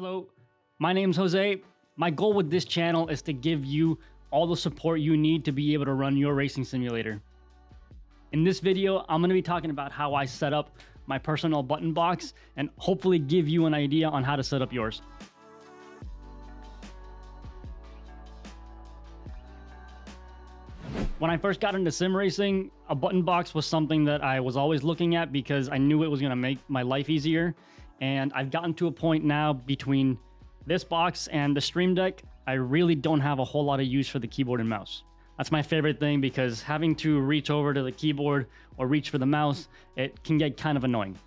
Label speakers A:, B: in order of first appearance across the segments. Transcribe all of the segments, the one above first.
A: Hello, my name's Jose. My goal with this channel is to give you all the support you need to be able to run your racing simulator. In this video, I'm going to be talking about how I set up my personal button box and hopefully give you an idea on how to set up yours. When I first got into sim racing, a button box was something that I was always looking at because I knew it was going to make my life easier. And I've gotten to a point now between this box and the Stream Deck, I really don't have a whole lot of use for the keyboard and mouse. That's my favorite thing because having to reach over to the keyboard or reach for the mouse, it can get kind of annoying.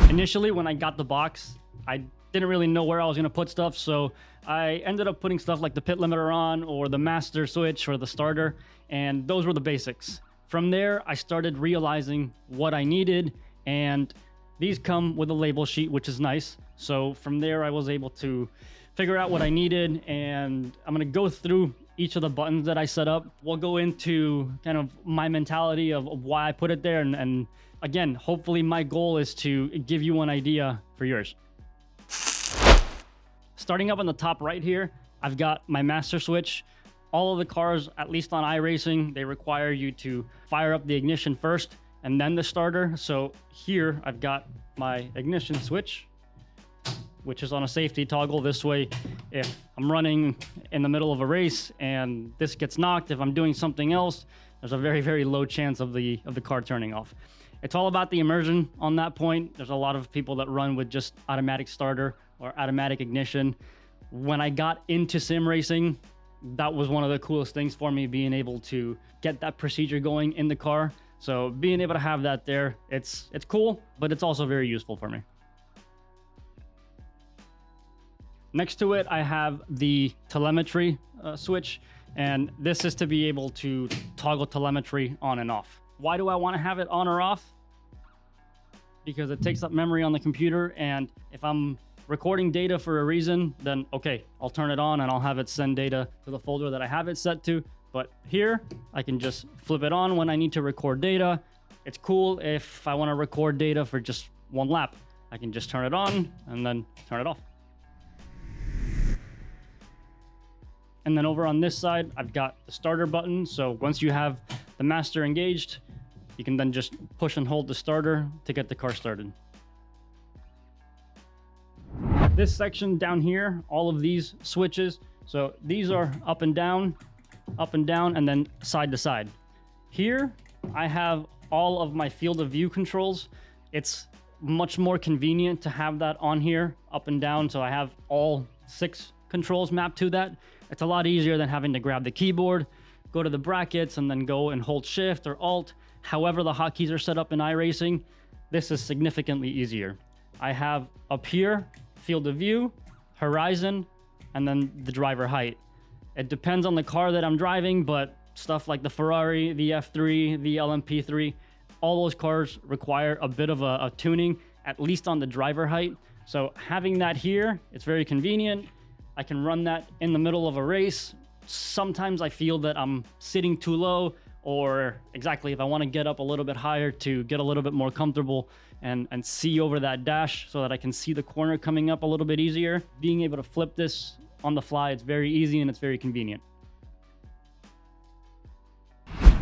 A: Initially, when I got the box, I didn't really know where I was going to put stuff, so I ended up putting stuff like the pit limiter on or the master switch or the starter, and those were the basics. From there, I started realizing what I needed, and these come with a label sheet, which is nice. So from there, I was able to figure out what I needed, and I'm going to go through each of the buttons that I set up. We'll go into kind of my mentality of why I put it there, and again, hopefully my goal is to give you an idea for yours. Starting up on the top right here, I've got my master switch. All of the cars, at least on iRacing, they require you to fire up the ignition first and then the starter. So here I've got my ignition switch, which is on a safety toggle. This way, if I'm running in the middle of a race and this gets knocked, if I'm doing something else, there's a very, very low chance of the car turning off. It's all about the immersion on that point. There's a lot of people that run with just automatic starter or automatic ignition. When I got into sim racing, that was one of the coolest things for me, being able to get that procedure going in the car. So being able to have that there, it's cool, but it's also very useful for me. Next to it, I have the telemetry switch, and this is to be able to toggle telemetry on and off. Why do I want to have it on or off? Because it takes up memory on the computer, and if I'm recording data for a reason, then okay, I'll turn it on and I'll have it send data to the folder that I have it set to. But here, I can just flip it on when I need to record data. It's cool if I want to record data for just one lap. I can just turn it on and then turn it off. And then over on this side, I've got the starter button. So once you have the master engaged, you can then just push and hold the starter to get the car started. This section down here, all of these switches, so these are up and down, and then side to side. Here, I have all of my field of view controls. It's much more convenient to have that on here, up and down, so I have all 6 controls mapped to that. It's a lot easier than having to grab the keyboard, go to the brackets, and then go and hold Shift or Alt. However the hotkeys are set up in iRacing, this is significantly easier. I have up here, field of view, horizon, and then the driver height. It depends on the car that I'm driving, but stuff like the Ferrari, the F3, the LMP3, all those cars require a bit of a tuning, at least on the driver height. So having that here, it's very convenient. I can run that in the middle of a race. Sometimes I feel that I'm sitting too low, or exactly if I want to get up a little bit higher to get a little bit more comfortable and see over that dash so that I can see the corner coming up a little bit easier. Being able to flip this on the fly, it's very easy and it's very convenient.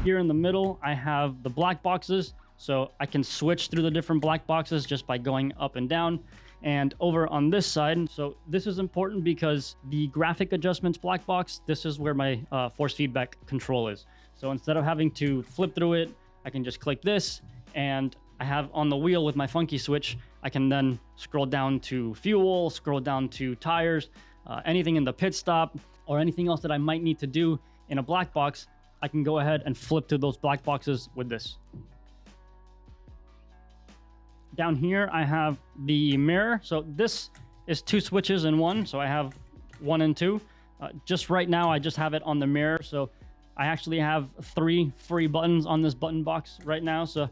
A: Here in the middle, I have the black boxes, so I can switch through the different black boxes just by going up and down. And over on this side, so this is important because the graphic adjustments black box, this is where my force feedback control is. So instead of having to flip through it, I can just click this, and I have on the wheel with my funky switch, I can then scroll down to fuel, scroll down to tires, anything in the pit stop, or anything else that I might need to do in a black box, I can go ahead and flip to those black boxes with this. Down here, I have the mirror. So this is 2 switches in one. So I have 1 and 2. Just right now, I just have it on the mirror. So I actually have 3 free buttons on this button box right now. So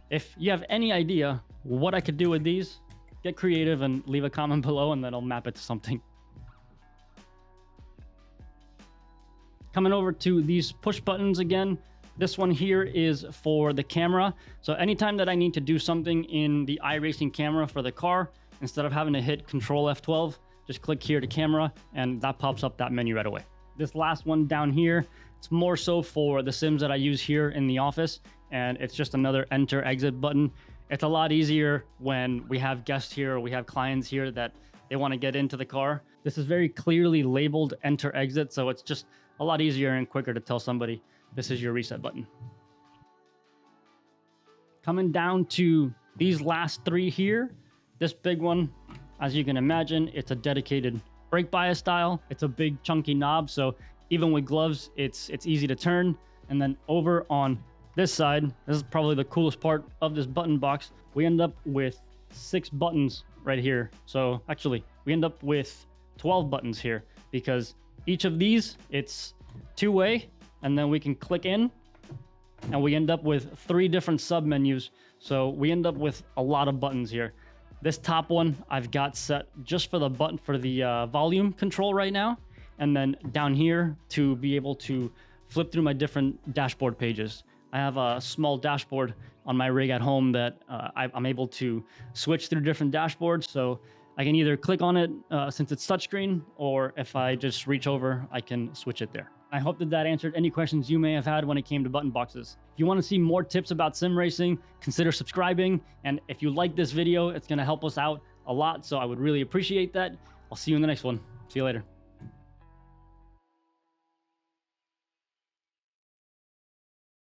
A: if you have any idea what I could do with these, get creative and leave a comment below, and then I'll map it to something. Coming over to these push buttons again, This one here is for the camera. So anytime that I need to do something in the iRacing camera for the car, instead of having to hit Control F12, just click here to camera, and that pops up that menu right away. This last one down here, it's more so for the sims that I use here in the office, and it's just another enter exit button. It's a lot easier when we have guests here or we have clients here that they want to get into the car. This is very clearly labeled enter exit, so it's just a lot easier and quicker to tell somebody this is your reset button. Coming down to these last three here, this big one, as you can imagine, it's a dedicated brake bias dial. It's a big chunky knob, so even with gloves, it's easy to turn. And then over on this side, this is probably the coolest part of this button box. We end up with 6 buttons right here. So actually, we end up with 12 buttons here because each of these, it's two-way, and then we can click in, and we end up with 3 different sub menus. So we end up with a lot of buttons here. This top one I've got set just for the button for the volume control right now. And then down here to be able to flip through my different dashboard pages. I have a small dashboard on my rig at home that I'm able to switch through different dashboards. So I can either click on it since it's touchscreen, or if I just reach over, I can switch it there. I hope that answered any questions you may have had when it came to button boxes. If you want to see more tips about sim racing, consider subscribing. And if you like this video, it's going to help us out a lot. So I would really appreciate that. I'll see you in the next one. See you later.